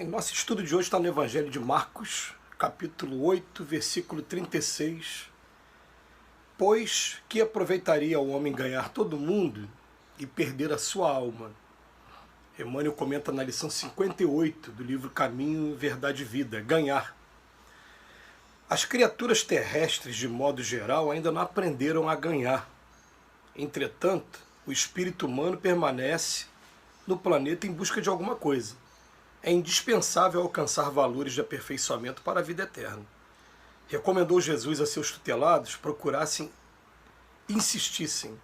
Nosso estudo de hoje está no Evangelho de Marcos, capítulo 8, versículo 36. Pois que aproveitaria o homem ganhar todo mundo e perder a sua alma? Emmanuel comenta na lição 58 do livro Caminho, Verdade e Vida, ganhar. As criaturas terrestres, de modo geral, ainda não aprenderam a ganhar. Entretanto, o espírito humano permanece no planeta em busca de alguma coisa. É indispensável alcançar valores de aperfeiçoamento para a vida eterna. Recomendou Jesus a seus tutelados procurassem, insistissem.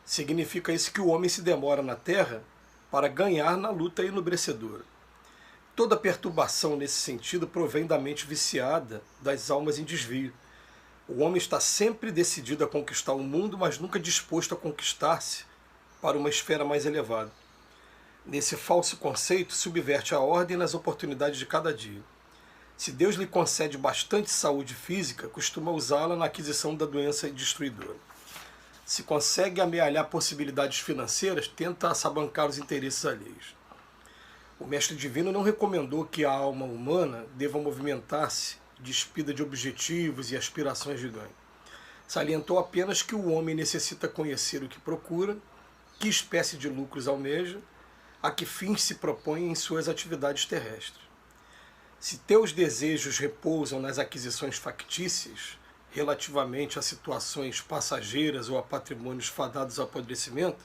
Significa isso que o homem se demora na Terra para ganhar na luta enobrecedora. Toda perturbação nesse sentido provém da mente viciada das almas em desvio. O homem está sempre decidido a conquistar o mundo, mas nunca disposto a conquistar-se para uma esfera mais elevada. Nesse falso conceito, subverte a ordem nas oportunidades de cada dia. Se Deus lhe concede bastante saúde física, costuma usá-la na aquisição da doença destruidora. Se consegue amealhar possibilidades financeiras, tenta assabancar os interesses alheios. O Mestre Divino não recomendou que a alma humana deva movimentar-se despida de objetivos e aspirações de ganho. Salientou apenas que o homem necessita conhecer o que procura, que espécie de lucros almeja, a que fins se propõe em suas atividades terrestres. Se teus desejos repousam nas aquisições factícias, relativamente a situações passageiras ou a patrimônios fadados ao apodrecimento,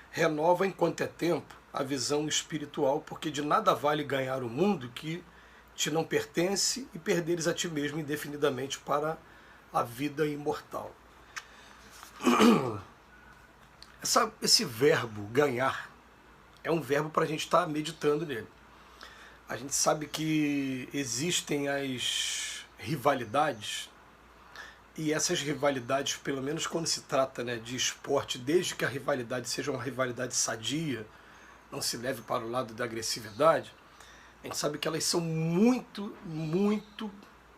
renova enquanto é tempo a visão espiritual, porque de nada vale ganhar o mundo que te não pertence e perderes a ti mesmo indefinidamente para a vida imortal. Esse verbo ganhar é um verbo para a gente estar meditando nele. A gente sabe que existem as rivalidades, e essas rivalidades, pelo menos quando se trata, de esporte, desde que a rivalidade seja uma rivalidade sadia, não se leve para o lado da agressividade, a gente sabe que elas são muito, muito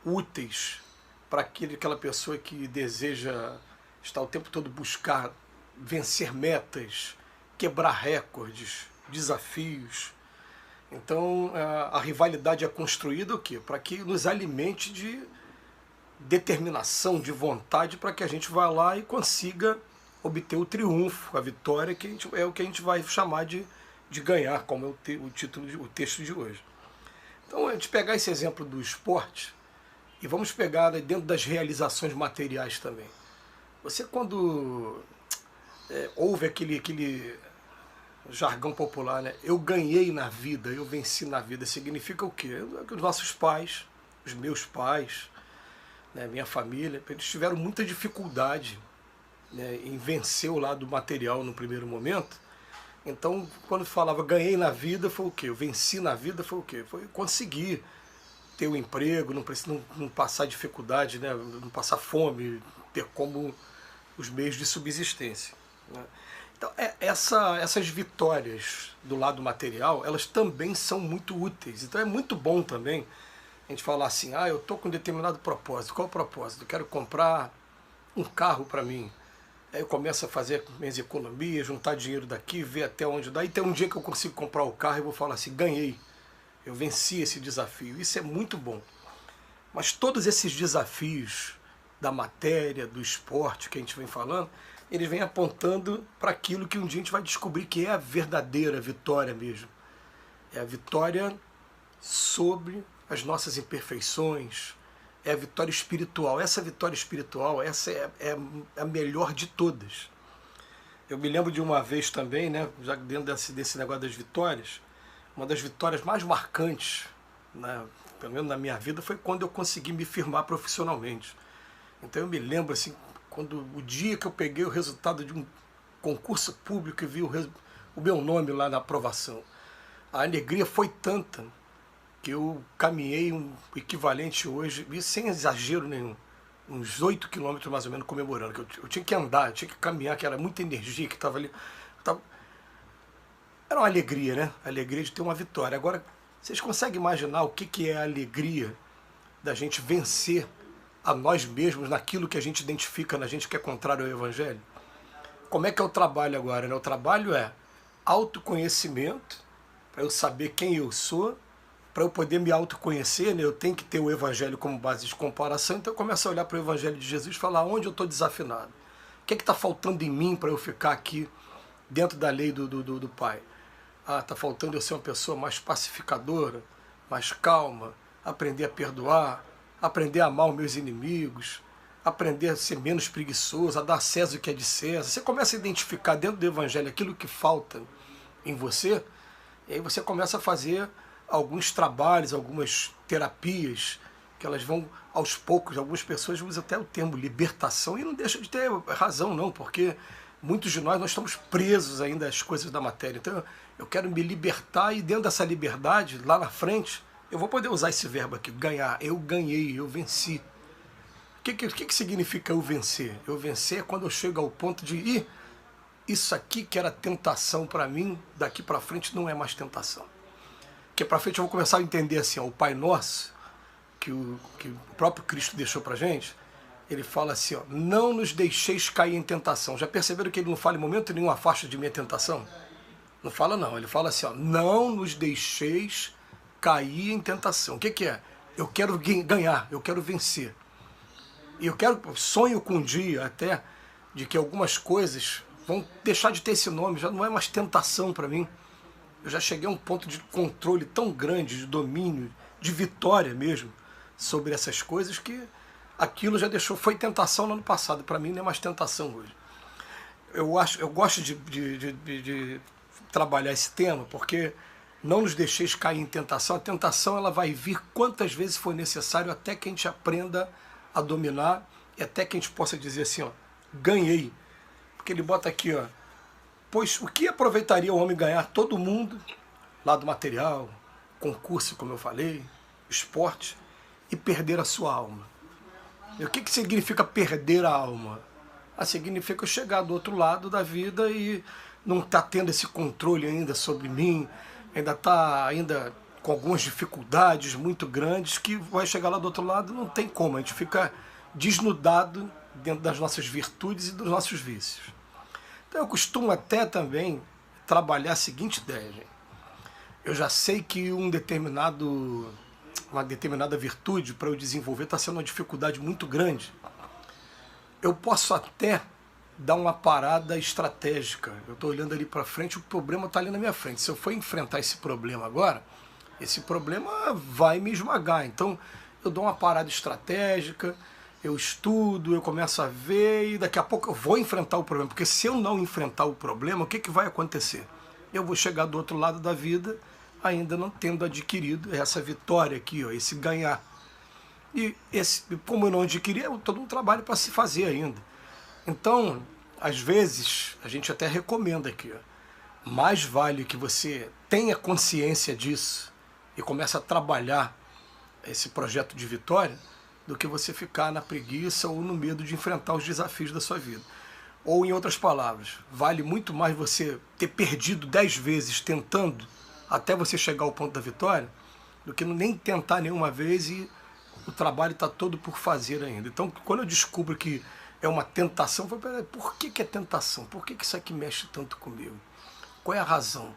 úteis para aquela pessoa que deseja estar o tempo todo buscar vencer metas, quebrar recordes, desafios. Então a rivalidade é construída o quê? Para que nos alimente de determinação, de vontade, para que a gente vá lá e consiga obter o triunfo, a vitória, que é o que a gente vai chamar de ganhar, como é o título, o texto de hoje. Então a gente pegar esse exemplo do esporte e vamos pegar dentro das realizações materiais também. Você quando ouve aquele jargão popular, eu ganhei na vida, eu venci na vida, significa o quê? Que os nossos pais, os meus pais, minha família, eles tiveram muita dificuldade em vencer o lado material no primeiro momento. Então, quando falava ganhei na vida, foi o quê? Eu venci na vida, foi o quê? Foi conseguir ter um emprego, não passar dificuldade, não passar fome, ter como os meios de subsistência. Então, essas vitórias do lado material, elas também são muito úteis. Então é muito bom também a gente falar assim, eu estou com um determinado propósito. Qual é o propósito? Eu quero comprar um carro para mim. Aí eu começo a fazer minhas economias, juntar dinheiro daqui, ver até onde dá. E tem um dia que eu consigo comprar o carro e vou falar assim, ganhei. Eu venci esse desafio. Isso é muito bom. Mas todos esses desafios da matéria, do esporte que a gente vem falando, eles vêm apontando para aquilo que um dia a gente vai descobrir que é a verdadeira vitória mesmo. É a vitória sobre as nossas imperfeições, é a vitória espiritual. Essa vitória espiritual, essa é a melhor de todas. Eu me lembro de uma vez também, já dentro desse negócio das vitórias, uma das vitórias mais marcantes, pelo menos na minha vida, foi quando eu consegui me firmar profissionalmente. Então eu me lembro assim, o dia que eu peguei o resultado de um concurso público e vi o meu nome lá na aprovação, a alegria foi tanta que eu caminhei um equivalente hoje, e sem exagero nenhum, uns 8 quilômetros mais ou menos comemorando, que eu tinha que andar, eu tinha que caminhar, que era muita energia que estava ali. Era uma alegria, a alegria de ter uma vitória. Agora, vocês conseguem imaginar o que é a alegria da gente vencer a nós mesmos naquilo que a gente identifica na gente que é contrário ao Evangelho? Como é que é o trabalho agora? O trabalho é autoconhecimento, para eu saber quem eu sou, para eu poder me autoconhecer, né, eu tenho que ter o Evangelho como base de comparação, então eu começo a olhar para o Evangelho de Jesus e falar onde eu estou desafinado. O que está faltando em mim para eu ficar aqui dentro da lei do Pai? Ah, está faltando eu ser uma pessoa mais pacificadora, mais calma, aprender a perdoar, aprender a amar os meus inimigos, aprender a ser menos preguiçoso, a dar a César o que é de César. Você começa a identificar dentro do Evangelho aquilo que falta em você, e aí você começa a fazer alguns trabalhos, algumas terapias, que elas vão aos poucos. Algumas pessoas usam até o termo libertação, e não deixa de ter razão não, porque muitos de nós estamos presos ainda às coisas da matéria. Então eu quero me libertar, e dentro dessa liberdade, lá na frente, eu vou poder usar esse verbo aqui, ganhar. Eu ganhei, eu venci. O que significa eu vencer? Eu vencer é quando eu chego ao ponto de ir, isso aqui que era tentação para mim, daqui para frente não é mais tentação. Porque para frente eu vou começar a entender assim, ó, o Pai Nosso, que o próprio Cristo deixou para gente, ele fala assim, ó, não nos deixeis cair em tentação. Já perceberam que ele não fala em momento nenhum, afasta de mim a tentação? Não fala não, ele fala assim, ó, não nos deixeis cair em tentação. O que é? Eu quero ganhar, eu quero vencer. E eu sonho com um dia até, de que algumas coisas vão deixar de ter esse nome, já não é mais tentação para mim. Eu já cheguei a um ponto de controle tão grande, de domínio, de vitória mesmo, sobre essas coisas, que aquilo já foi tentação no ano passado, para mim não é mais tentação hoje. Eu gosto de trabalhar esse tema, porque não nos deixeis cair em tentação. A tentação ela vai vir quantas vezes for necessário, até que a gente aprenda a dominar, e até que a gente possa dizer assim, ó, ganhei. Porque ele bota aqui, ó, pois o que aproveitaria o homem ganhar todo mundo, lado material, concurso, como eu falei, esporte, e perder a sua alma? E o que significa perder a alma? Significa eu chegar do outro lado da vida e não estar tendo esse controle ainda sobre mim, ainda está com algumas dificuldades muito grandes, que vai chegar lá do outro lado, não tem como, a gente fica desnudado dentro das nossas virtudes e dos nossos vícios. Então eu costumo até também trabalhar a seguinte ideia, gente. Eu já sei que uma determinada virtude para eu desenvolver está sendo uma dificuldade muito grande. Eu posso até dar uma parada estratégica. Eu estou olhando ali para frente, o problema está ali na minha frente. Se eu for enfrentar esse problema agora, esse problema vai me esmagar. Então eu dou uma parada estratégica, eu estudo, eu começo a ver, e daqui a pouco eu vou enfrentar o problema. Porque se eu não enfrentar o problema, o que vai acontecer? Eu vou chegar do outro lado da vida ainda não tendo adquirido essa vitória aqui, ó, esse ganhar. E como eu não adquiri, é todo um trabalho para se fazer ainda. Então, às vezes, a gente até recomenda aqui, ó, mais vale que você tenha consciência disso e comece a trabalhar esse projeto de vitória, do que você ficar na preguiça ou no medo de enfrentar os desafios da sua vida. Ou, em outras palavras, vale muito mais você ter perdido 10 vezes tentando até você chegar ao ponto da vitória, do que nem tentar nenhuma vez e o trabalho está todo por fazer ainda. Então, quando eu descubro que é uma tentação, eu falo, peraí, por que é tentação? Por que isso aqui mexe tanto comigo? Qual é a razão?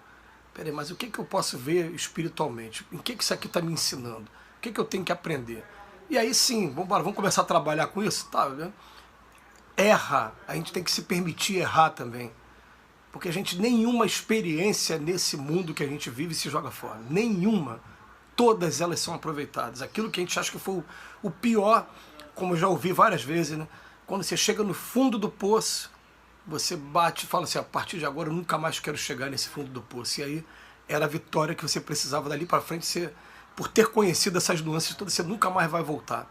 Peraí, mas o que eu posso ver espiritualmente? Em que isso aqui está me ensinando? O que eu tenho que aprender? E aí sim, vamos começar a trabalhar com isso? Tá, né? Erra, a gente tem que se permitir errar também. Porque nenhuma experiência nesse mundo que a gente vive se joga fora. Nenhuma. Todas elas são aproveitadas. Aquilo que a gente acha que foi o pior, como eu já ouvi várias vezes, né? Quando você chega no fundo do poço, você bate e fala assim, a partir de agora eu nunca mais quero chegar nesse fundo do poço. E aí era a vitória que você precisava dali para frente, por ter conhecido essas nuances todas, você nunca mais vai voltar.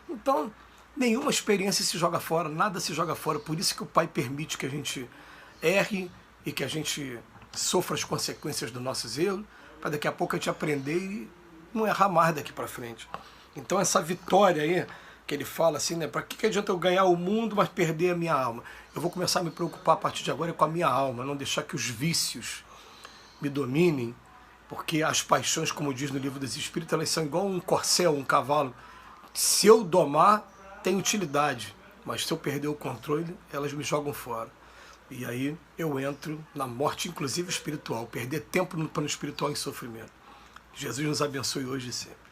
Então, nenhuma experiência se joga fora, nada se joga fora. Por isso que o Pai permite que a gente erre e que a gente sofra as consequências dos nossos erros, para daqui a pouco a gente aprender e não errar mais daqui para frente. Então essa vitória aí, que ele fala assim, né, para que adianta eu ganhar o mundo, mas perder a minha alma? Eu vou começar a me preocupar a partir de agora com a minha alma, não deixar que os vícios me dominem, porque as paixões, como diz no Livro dos Espíritos, elas são igual um corcel, um cavalo. Se eu domar, tem utilidade, mas se eu perder o controle, elas me jogam fora. E aí eu entro na morte, inclusive espiritual, perder tempo no plano espiritual em sofrimento. Jesus nos abençoe hoje e sempre.